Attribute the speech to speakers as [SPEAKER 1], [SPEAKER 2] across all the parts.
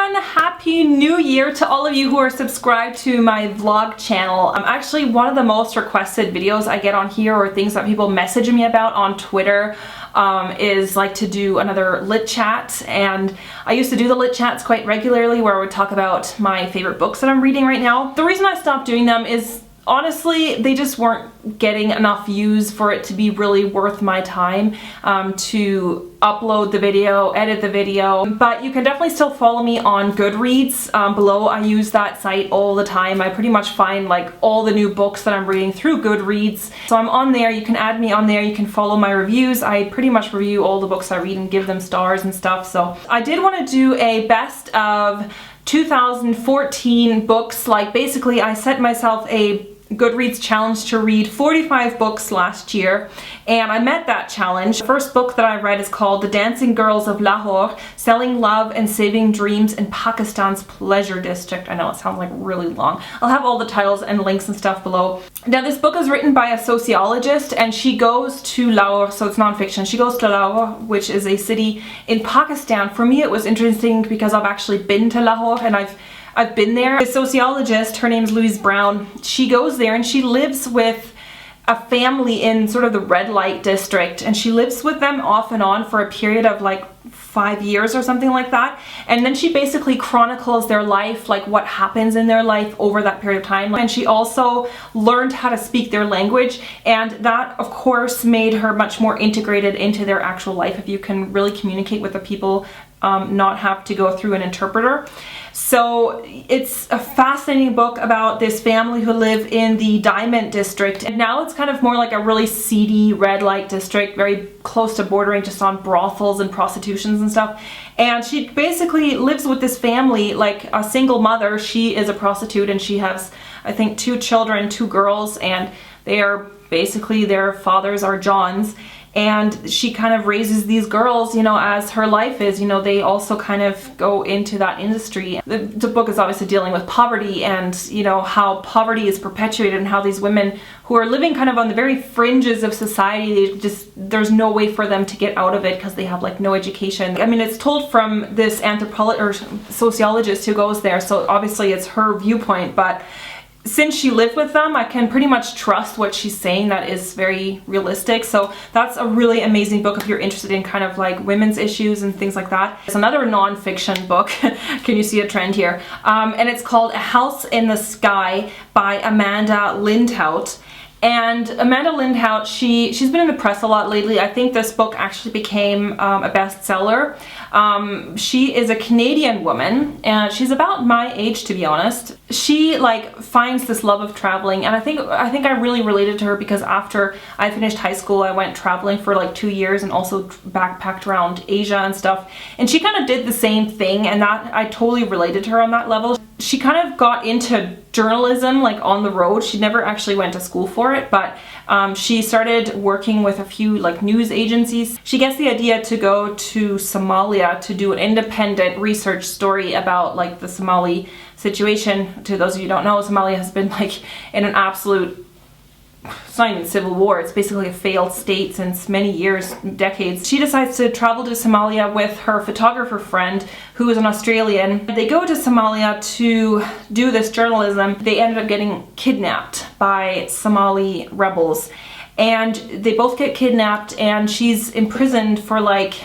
[SPEAKER 1] everyone! Happy New Year to all of you who are subscribed to my vlog channel. Actually, one of the most requested videos I get on here, or things that people message me about on Twitter, is like to do another lit chat. And I used to do the lit chats quite regularly where I would talk about my favorite books that I'm reading right now. The reason I stopped doing them is honestly, they just weren't getting enough views for it to be really worth my time to upload the video, edit the video. But you can definitely still follow me on Goodreads below. I use that site all the time. I pretty much find like all the new books that I'm reading through Goodreads. So I'm on there. You can add me on there. You can follow my reviews. I pretty much review all the books I read and give them stars and stuff. So I did want to do a best of 2014 books. Like basically I set myself a Goodreads challenge to read 45 books last year, and I met that challenge. The first book that I read is called The Dancing Girls of Lahore, Selling Love and Saving Dreams in Pakistan's Pleasure District. I know it sounds like really long. I'll have all the titles and links and stuff below. Now this book is written by a sociologist, and she goes to Lahore, so it's non-fiction. She goes to Lahore, which is a city in Pakistan. For me it was interesting because I've actually been to Lahore and I've been there. The sociologist, her name's Louise Brown, she goes there and she lives with a family in sort of the red light district, and she lives with them off and on for a period of like 5 years or something like that. And then she basically chronicles their life, like what happens in their life over that period of time. And she also learned how to speak their language, and that of course made her much more integrated into their actual life if you can really communicate with the people, not have to go through an interpreter. So it's a fascinating book about this family who live in the Diamond District, and now it's kind of more like a really seedy red light district, very close to bordering just on brothels and prostitutions and stuff. And she basically lives with this family like a single mother. She is a prostitute and she has, I think, 2 children, 2 girls, and they are basically, their fathers are Johns. And she kind of raises these girls, you know, as her life is. You know, they also kind of go into that industry. The book is obviously dealing with poverty and, you know, how poverty is perpetuated and how these women who are living kind of on the very fringes of society, there's no way for them to get out of it because they have like no education. I mean, it's told from this anthropologist or sociologist who goes there, so obviously it's her viewpoint, but since she lived with them, I can pretty much trust what she's saying. That is very realistic. So that's a really amazing book if you're interested in kind of like women's issues and things like that. It's another non-fiction book. Can you see a trend here? And it's called A House in the Sky by Amanda Lindhout. And Amanda Lindhout, she's been in the press a lot lately. I think this book actually became a bestseller. She is a Canadian woman, and she's about my age, to be honest. She like finds this love of traveling, and I think I really related to her because after I finished high school, I went traveling for like 2 years and also backpacked around Asia and stuff. And she kind of did the same thing, and that I totally related to her on that level. She kind of got into journalism like on the road. She never actually went to school for it, but she started working with a few like news agencies. She gets the idea to go to Somalia to do an independent research story about like the Somali situation. To those of you who don't know, Somalia has been like in an absolute, it's not even civil war, it's basically a failed state since many years, decades. She decides to travel to Somalia with her photographer friend who is an Australian. They go to Somalia to do this journalism. They ended up getting kidnapped by Somali rebels, and they both get kidnapped, and she's imprisoned for like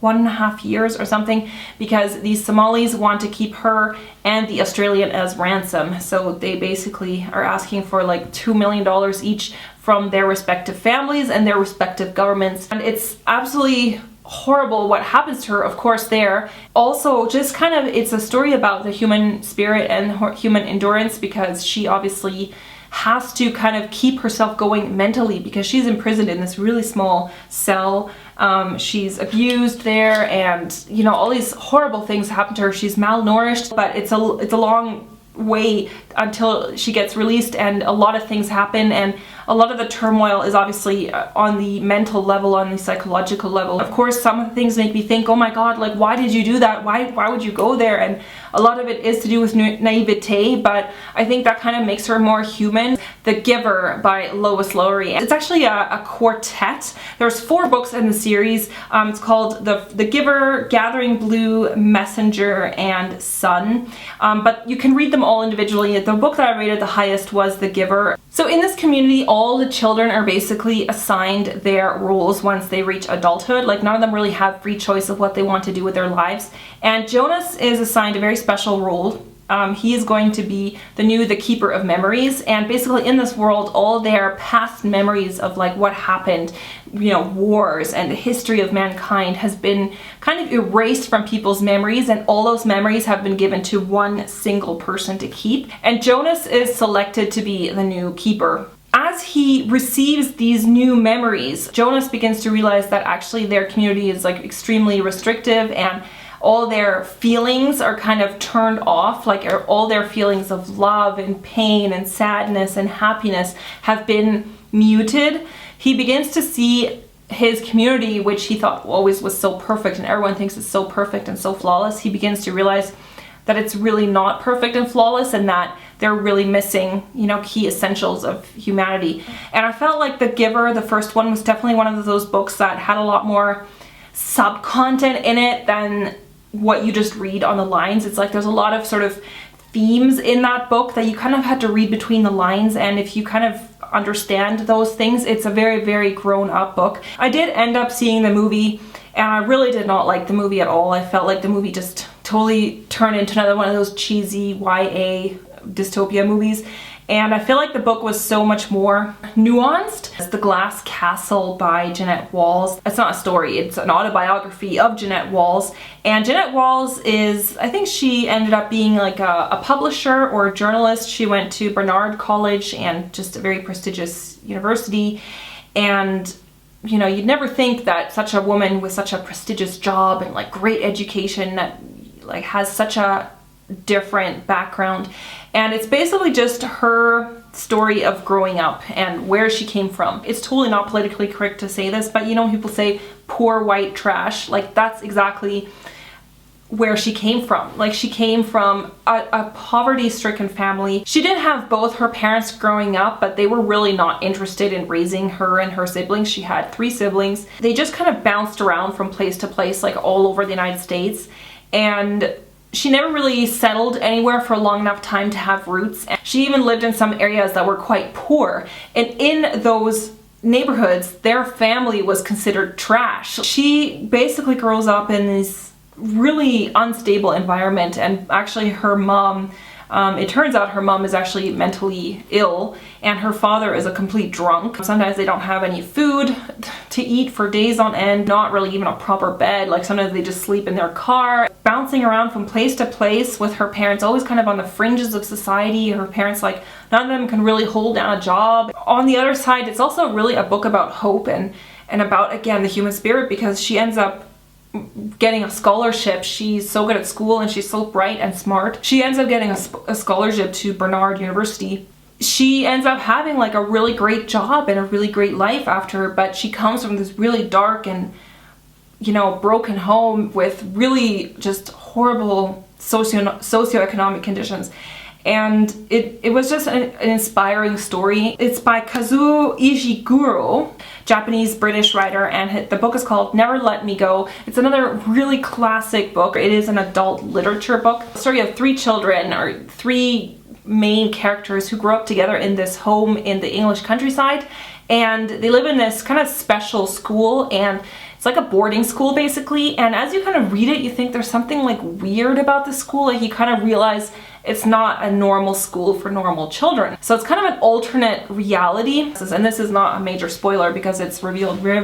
[SPEAKER 1] 1.5 years or something because these Somalis want to keep her and the Australian as ransom. So they basically are asking for like $2 million each from their respective families and their respective governments. And it's absolutely horrible what happens to her, of course, there. Also, just kind of, it's a story about the human spirit and human endurance, because she obviously has to kind of keep herself going mentally because she's imprisoned in this really small cell. She's abused there, and you know, all these horrible things happen to her. She's malnourished, but it's a long way until she gets released, and a lot of things happen, and a lot of the turmoil is obviously on the mental level, on the psychological level. Of course, some of the things make me think, oh my god, like, why did you do that? Why would you go there? And a lot of it is to do with naivete, but I think that kind of makes her more human. The Giver by Lois Lowry. It's actually a quartet. There's 4 books in the series. It's called The Giver, Gathering Blue, Messenger, and Sun. But you can read them all individually. The book that I rated the highest was The Giver. So in this community, all the children are basically assigned their roles once they reach adulthood. Like, none of them really have free choice of what they want to do with their lives. And Jonas is assigned a very special role. He is going to be the Keeper of Memories, and basically in this world, all their past memories of like what happened, you know, wars and the history of mankind has been kind of erased from people's memories, and all those memories have been given to one single person to keep. And Jonas is selected to be the new keeper. As he receives these new memories, Jonas begins to realize that actually their community is like extremely restrictive, and all their feelings are kind of turned off, like all their feelings of love and pain and sadness and happiness have been muted. He begins to see his community, which he thought always was so perfect and everyone thinks it's so perfect and so flawless, he begins to realize that it's really not perfect and flawless, and that they're really missing, you know, key essentials of humanity. And I felt like The Giver, the first one, was definitely one of those books that had a lot more sub-content in it than what you just read on the lines. It's like there's a lot of sort of themes in that book that you kind of had to read between the lines, and if you kind of understand those things, it's a very, very grown-up book. I did end up seeing the movie, and I really did not like the movie at all. I felt like the movie just totally turned into another one of those cheesy YA dystopia movies. And I feel like the book was so much more nuanced. It's The Glass Castle by Jeannette Walls. It's not a story, it's an autobiography of Jeannette Walls. And Jeannette Walls is, I think she ended up being like a publisher or a journalist. She went to Barnard College, and just a very prestigious university. And you know, you'd never think that such a woman with such a prestigious job and like great education that like has such a different background. And it's basically just her story of growing up and where she came from. It's totally not politically correct to say this, but you know, people say poor white trash. Like, that's exactly where she came from. Like, she came from a poverty-stricken family. She did have both her parents growing up, but they were really not interested in raising her and her siblings. She had 3 siblings. They just kind of bounced around from place to place, like all over the United States. And she never really settled anywhere for a long enough time to have roots. And she even lived in some areas that were quite poor. And in those neighborhoods, their family was considered trash. She basically grows up in this really unstable environment, and actually her mom, it turns out her mom is actually mentally ill, and her father is a complete drunk. Sometimes they don't have any food to eat for days on end, not really even a proper bed. Like, sometimes they just sleep in their car, bouncing around from place to place with her parents, always kind of on the fringes of society. Her parents, like, none of them can really hold down a job. On the other side, it's also really a book about hope and about, again, the human spirit, because she ends up getting a scholarship. She's so good at school and she's so bright and smart. She ends up getting a scholarship to Barnard University. She ends up having like a really great job and a really great life after, but she comes from this really dark and, you know, broken home with really just horrible socioeconomic conditions. And it was just an inspiring story. It's by Kazuo Ishiguro, Japanese-British writer, and the book is called Never Let Me Go. It's another really classic book. It is an adult literature book. The story of 3 children, or 3 main characters who grow up together in this home in the English countryside, and they live in this kind of special school, and it's like a boarding school basically. And as you kind of read it, you think there's something like weird about the school. Like, you kind of realize it's not a normal school for normal children. So it's kind of an alternate reality. And this is not a major spoiler because it's revealed very,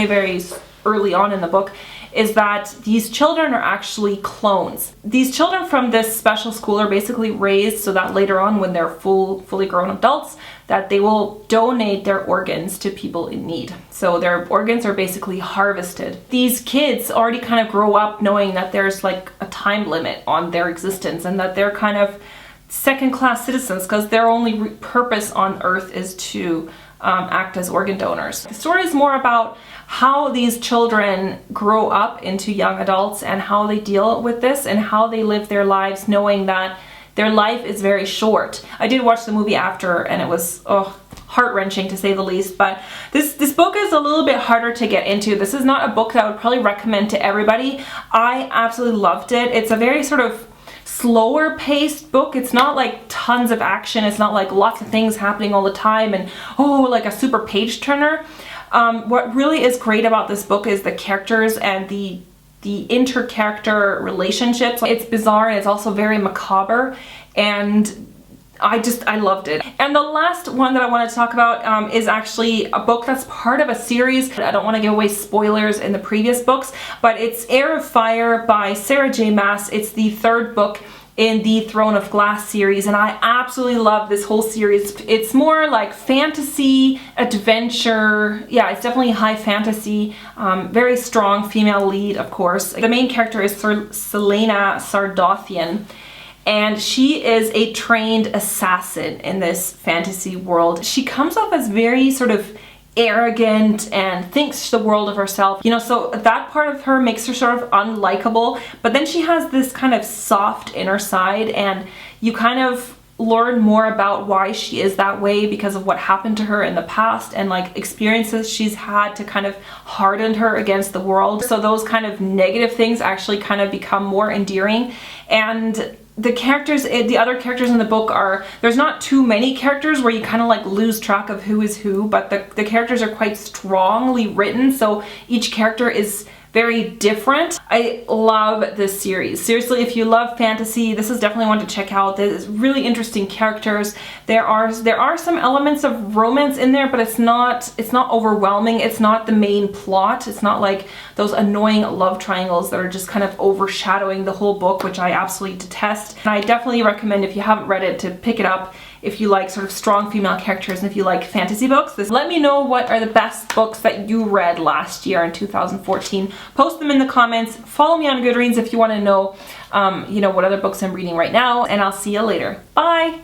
[SPEAKER 1] very early on in the book, is that these children are actually clones. These children from this special school are basically raised so that later on, when they're fully grown adults, that they will donate their organs to people in need. So their organs are basically harvested. These kids already kind of grow up knowing that there's like a time limit on their existence, and that they're kind of second-class citizens because their only purpose on Earth is to act as organ donors. The story is more about how these children grow up into young adults and how they deal with this and how they live their lives knowing that their life is very short. I did watch the movie after and it was heart-wrenching to say the least, but this book is a little bit harder to get into. This is not a book that I would probably recommend to everybody. I absolutely loved it. It's a very sort of slower paced book. It's not like tons of action. It's not like lots of things happening all the time and like a super page turner. What really is great about this book is the characters and the inter-character relationships. It's bizarre and it's also very macabre, and I loved it. And the last one that I want to talk about is actually a book that's part of a series. I don't want to give away spoilers in the previous books, but it's Heir of Fire by Sarah J. Maas. It's the third book in the Throne of Glass series, and I absolutely love this whole series. It's more like fantasy, adventure. Yeah, it's definitely high fantasy. Very strong female lead, of course. The main character is Selena Sardothian, and she is a trained assassin in this fantasy world. She comes off as very sort of arrogant and thinks the world of herself, you know, so that part of her makes her sort of unlikable, but then she has this kind of soft inner side, and you kind of learn more about why she is that way because of what happened to her in the past and like experiences she's had to kind of harden her against the world. So those kind of negative things actually kind of become more endearing. And the characters, the other characters in the book there's not too many characters where you kind of like lose track of who is who, but the characters are quite strongly written, so each character is very different. I love this series. Seriously, if you love fantasy, this is definitely one to check out. There's really interesting characters. There are some elements of romance in there, but it's not overwhelming. It's not the main plot. It's not like those annoying love triangles that are just kind of overshadowing the whole book, which I absolutely detest. And I definitely recommend, if you haven't read it, to pick it up if you like sort of strong female characters and if you like fantasy books. Let me know what are the best books that you read last year in 2014. Post them in the comments. Follow me on Goodreads if you want to know, you know, what other books I'm reading right now, and I'll see you later. Bye!